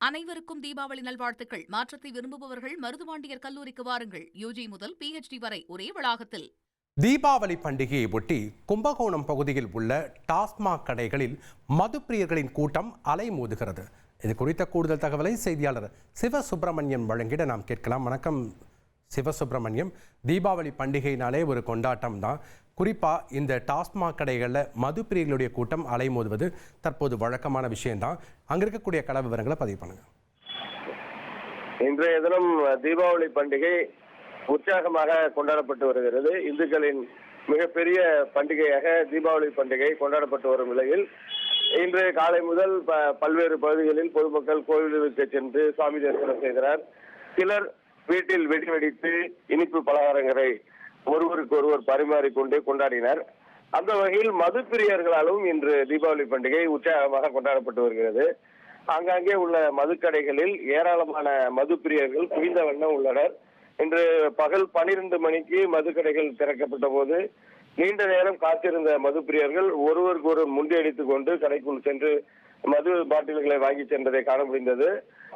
அனைவருக்கும் தீபாவளி நல்வாழ்த்துக்கள். மாற்றத்தை விரும்புபவர்கள் மருதுபாண்டியர் கல்லூரிக்கு வாருங்கள். யுஜி முதல் PhD வரை ஒரே வளாகத்தில். தீபாவளி பண்டிகையை ஒட்டி கும்பகோணம் பகுதியில் உள்ள டாஸ்மாக் கடைகளில் மதுப்பிரியர்களின் கூட்டம் அலைமோதுகிறது. இது குறித்த கூடுதல் தகவலை செய்தியாளர் சிவசுப்பிரமணியம் வழங்கிட நாம் கேட்கலாம். வணக்கம் சிவசுப்பிரமணியம். தீபாவளி பண்டிகையினாலே ஒரு கொண்டாட்டம் தான். குறிப்பாக இந்த டாஸ்மாக் கடைகளில் மதுப்பிரியர்களுடைய கூட்டம் அலைமோதுவது தற்போது வழக்கமான விஷயம்தான். அங்கே இருக்கக்கூடிய கள விவரங்களை பதிவு பண்ணுங்க. இன்றைய தினம் தீபாவளி பண்டிகை உற்சாகமாக கொண்டாடப்பட்டு வருகிறது. இந்துக்களின் மிகப்பெரிய பண்டிகையாக தீபாவளி பண்டிகை கொண்டாடப்பட்டு வரும் நிலையில் இன்று காலை முதல் பல்வேறு பகுதிகளில் பொதுமக்கள் கோவில்களுக்கு சென்று சுவாமி தரிசனம் செய்கிறார். சிலர் வீட்டில் வெடி வெடித்து இனிப்பு பலகாரங்களை ஒருவருக்கு ஒருவர் பரிமாறிக்கொண்டு கொண்டாடினர். அந்த வகையில் மதுப்பிரியர்களாலும் இன்று தீபாவளி பண்டிகை உற்சாகமாக கொண்டாடப்பட்டு வருகிறது. ஆங்காங்கே உள்ள மதுக்கடைகளில் ஏராளமான மதுப்பிரியர்கள் குவிந்த வண்ணம் உள்ளனர். இன்று பகல் 12 மணிக்கு மதுக்கடைகள் திறக்கப்பட்ட போது நீண்ட நேரம் காத்திருந்த மதுப்பிரியர்கள் ஒருவருக்கு ஒரு முண்டியடித்துக் கொண்டு கடைக்குள் சென்று மது பாட்டில்களை வாங்கி சென்றதை காண முடிந்தது.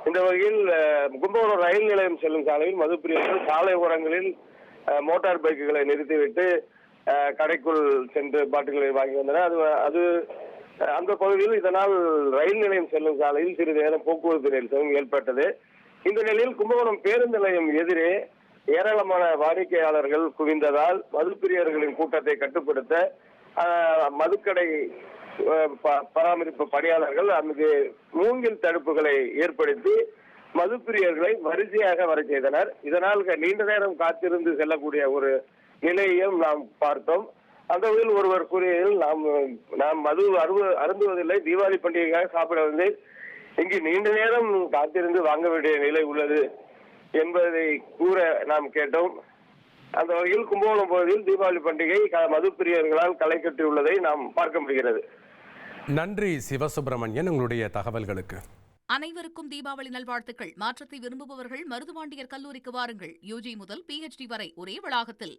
இந்த வகையில் கும்பகோணம் ரயில் நிலையம் செல்லும் சாலையில் மதுப்பிரியர்கள் சாலை ஓரங்களில் மோட்டார் பைக்குகளை நிறுத்திவிட்டு கடைக்குள் சென்று பாட்டில்களை வாங்கி வந்தனர். அது அந்த பகுதியில் இதனால் ரயில் நிலையம் செல்லும் சாலையில் சிறிது நேரம் போக்குவரத்து நெரிசலும் ஏற்பட்டது. இந்த நிலையில் கும்பகோணம் பேருந்து நிலையம் எதிரே ஏராளமான வாடிக்கையாளர்கள் குவிந்ததால் மதுப்பிரியர்களின் கூட்டத்தை கட்டுப்படுத்த மதுக்கடை பராமரிப்பு பணியாளர்கள் அங்கு மூங்கில் தடுப்புகளை ஏற்படுத்தி மதுப்பிரியர்களை வரிசையாக வர செய்தனர். இதனால் நீண்ட நேரம் காத்திருந்து செல்லக்கூடிய ஒரு நிலையையும் நாம் பார்த்தோம். அந்த வகையில் ஒருவர் கூறியதில் நாம் மது அருந்துவதில்லை, தீபாவளி பண்டிகைக்காக சாப்பிட வந்து இங்கு நீண்ட நேரம் காத்திருந்து வாங்க வேண்டிய நிலை உள்ளது என்பதை கூற நாம் கேட்டோம். அந்த வகையில் கும்பகோணம் பகுதியில் தீபாவளி பண்டிகை மதுப்பிரியர்களால் களை கட்டியுள்ளதை நாம் பார்க்க முடிகிறது. நன்றி சிவசுப்பிரமணியன், உங்களுடைய தகவல்களுக்கு. அனைவருக்கும் தீபாவளி நல்வாழ்த்துக்கள். மாற்றத்தை விரும்புபவர்கள் மருதுபாண்டியர் கல்லூரிக்கு வாருங்கள். யுஜி முதல் PhD வரை ஒரே வளாகத்தில்.